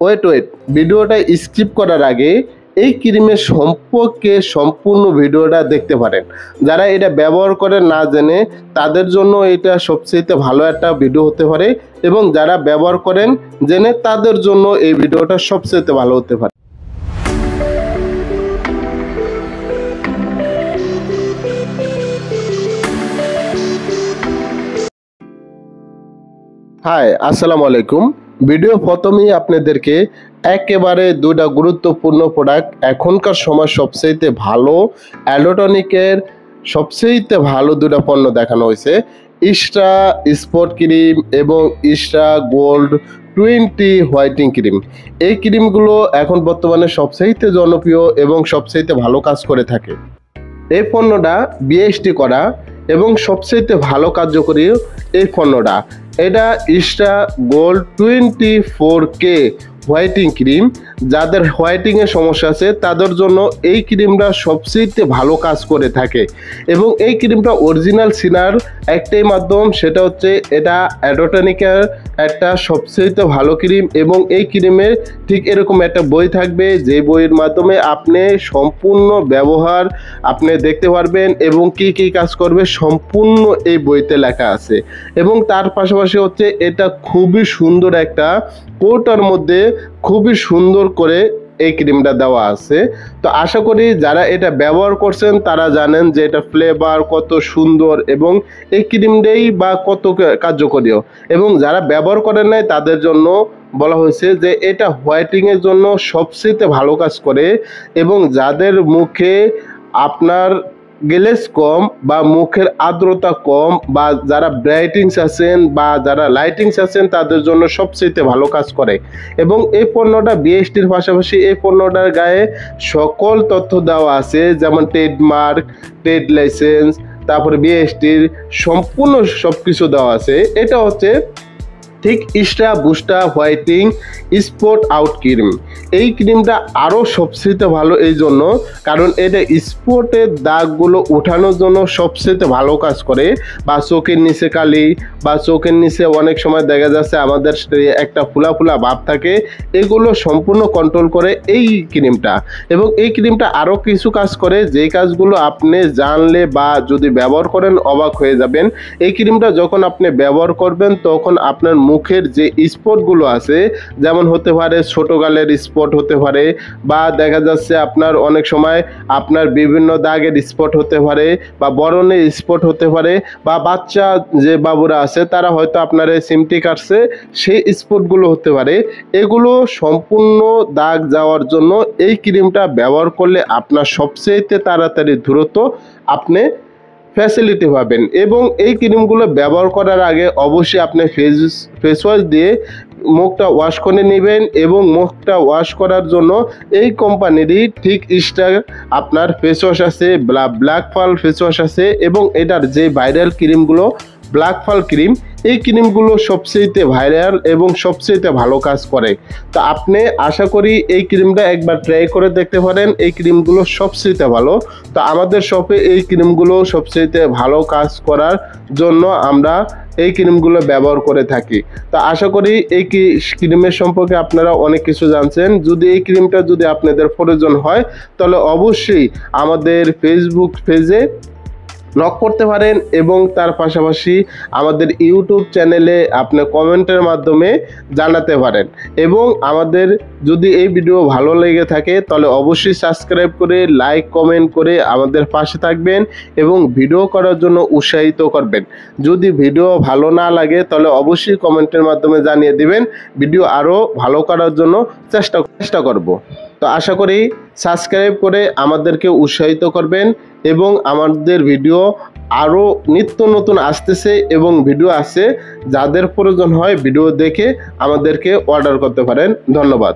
Wait ভিডিওটা skip করার আগে এই ক্রিমের সম্পর্কে সম্পূর্ণ ভিডিওটা দেখতে পারেন। যারা এটা ব্যবহার করে না জেনে তাদের জন্য এটা সবচেয়ে ভালো একটা ভিডিও হতে পারে, এবং যারা ব্যবহার করেন জেনে তাদের জন্য এই ভিডিওটা সবচেয়ে ভালো হতে পারে। হাই, আসসালামু আলাইকুম। ভিডিও প্রথমেই আপনাদেরকে একেবারে দুইটা গুরুত্বপূর্ণ প্রোডাক্ট, এখনকার সময় সবচেয়ে ভালো অ্যালোটনিকের সবচেয়ে ভালো দুটা পণ্য দেখানো হয়েছে। ইস্ট্রা স্পট ক্রিম এবং ইস্ট্রা গোল্ড 20 হোয়াইটিং ক্রিম। এই ক্রিমগুলো এখন বর্তমানে সবচেয়ে জনপ্রিয় এবং সবচেয়ে ভালো কাজ করে থাকে। এই পণ্যটা বিএসটি করা এবং সবচেয়ে ভালো কার্যকরী এই পণ্যটা। এটা ইস্ট্রা গোল্ড 24K হোয়াইটিং ক্রিম। যাদের হোয়াইটিংয়ের সমস্যা আছে তাদের জন্য এই ক্রিমটা সবচেয়ে ভালো কাজ করে থাকে, এবং এই ক্রিমটা অরিজিনাল সিনার একটাই মাধ্যম, সেটা হচ্ছে এটা অ্যালোটনিকের একটা সবচেয়ে ভালো ক্রিম। এবং এই ক্রিমের ঠিক এরকম একটা বই থাকবে, যে বইয়ের মাধ্যমে আপনি সম্পূর্ণ ব্যবহার আপনি দেখতে পারবেন এবং কি কি কাজ করবে সম্পূর্ণ এই বইতে লেখা আছে। এবং তার পাশাপাশি হচ্ছে এটা খুবই সুন্দর একটা কৌটার মধ্যে খুবই সুন্দর করে এই ক্রিমটা দেওয়া আছে। তো আশা করি যারা এটা ব্যবহার করছেন তারা জানেন যে এটা ফ্লেভার কত সুন্দর এবং এই ক্রিমটাই বা কত কার্যকরীয়। এবং যারা ব্যবহার করেন নাই তাদের জন্য বলা হয়েছে যে এটা হোয়াইটিংয়ের জন্য সবচেয়ে ভালো কাজ করে, এবং যাদের মুখে আপনার গ্লেজ কম বা মুখের আর্দ্রতা কম বা যারা ব্রাইটিংস আছেন বা যারা লাইটিংস আছেন তাদের জন্য সবচেয়ে ভালো কাজ করে। এবং এই পণ্যটা বিএসটির পাশাপাশি এই পণ্যটার গায়ে সকল তথ্য দেওয়া আছে, যেমন ট্রেডমার্ক, ট্রেড লাইসেন্স, তারপরে বিএসটির সম্পূর্ণ সব কিছু দেওয়া আছে। এটা হচ্ছে ঠিক ইস্ট্রা বুস্টা হোয়াইটিং স্পট আউট ক্রিম। এই ক্রিমটা আরও সবচেয়ে ভালো এই জন্য কারণ এটা স্পটের দাগগুলো ওঠানোর জন্য সবচেয়ে ভালো কাজ করে, বা চোখের নিচে কালি বা চোখের নিচে অনেক সময় দেখা যাচ্ছে আমাদের একটা ফুলা ফুলা ভাব থাকে, এগুলো সম্পূর্ণ কন্ট্রোল করে এই ক্রিমটা। এবং এই ক্রিমটা আরও কিছু কাজ করে, যে কাজগুলো আপনি জানলে বা যদি ব্যবহার করেন অবাক হয়ে যাবেন। এই ক্রিমটা যখন আপনি ব্যবহার করবেন তখন আপনার মুখের যে স্পটগুলো আছে, যেমন হতে পারে ছোট গালের স্পট হতে পারে, বা দেখা যাচ্ছে আপনার অনেক সময় আপনার বিভিন্ন দাগের স্পট হতে পারে, বা বরণের স্পট হতে পারে, বা বাচ্চা যে বাবুরা আছে তারা হয়তো আপনার সিমটি কাটছে সেই স্পটগুলো হতে পারে। এগুলো সম্পূর্ণ দাগ যাওয়ার জন্য এই ক্রিমটা ব্যবহার করলে আপনার সবচেয়ে তাড়াতাড়ি দ্রুত আপনি ফ্যাসিলিটি পাবেন। এবং এই ক্রিমগুলো ব্যবহার করার আগে অবশ্যই আপনি ফেস ওয়াশ দিয়ে মুখটা ওয়াশ করে নেবেন, এবং মুখটা ওয়াশ করার জন্য এই কোম্পানিরই ঠিক ইস্ট্রা আপনার ফেস ওয়াশ আছে, ব্ল্যাক পার্ল ফেস ওয়াশ আছে, এবং এটার যে ভাইরাল ক্রিমগুলো ব্ল্যাক পার্ল ক্রিম, এই ক্রিমগুলো সবচেয়ে ভাইরাল এবং সবচেয়ে ভালো কাজ করে। তো আপনি আশা করি এই ক্রিমটা একবার ট্রাই করে দেখতে পারেন। এই ক্রিমগুলো সবচেয়ে ভালো। তো আমাদের শপে এই ক্রিমগুলো সবচেয়ে ভালো কাজ করার জন্য আমরা এই ক্রিমগুলো ব্যবহার করে থাকি। তো আশা করি এই ক্রিমের সম্পর্কে আপনারা অনেক কিছু জানছেন। যদি এই ক্রিমটা যদি আপনাদের প্রয়োজন হয় তাহলে অবশ্যই আমাদের ফেসবুক পেজে নক করতে পারেন, এবং তার পাশাপাশি আমাদের ইউটিউব চ্যানেলে আপনি কমেন্টের মাধ্যমে জানাতে পারেন। এবং আমাদের যদি এই ভিডিও ভালো লেগে থাকে তাহলে অবশ্যই সাবস্ক্রাইব করে লাইক কমেন্ট করে আমাদের পাশে থাকবেন এবং ভিডিও করার জন্য উৎসাহিত করবেন। যদি ভিডিও ভালো না লাগে তাহলে অবশ্যই কমেন্টের মাধ্যমে জানিয়ে দিবেন, ভিডিও আরও ভালো করার জন্য চেষ্টা করব। তো আশা করি সাবস্ক্রাইব করে আমাদেরকে উৎসাহিত করবেন, এবং আমাদের ভিডিও আরও নিত্য নতুন আসতেছে এবং ভিডিও আছে, যাদের প্রয়োজন হয় ভিডিও দেখে আমাদেরকে অর্ডার করতে পারেন। ধন্যবাদ।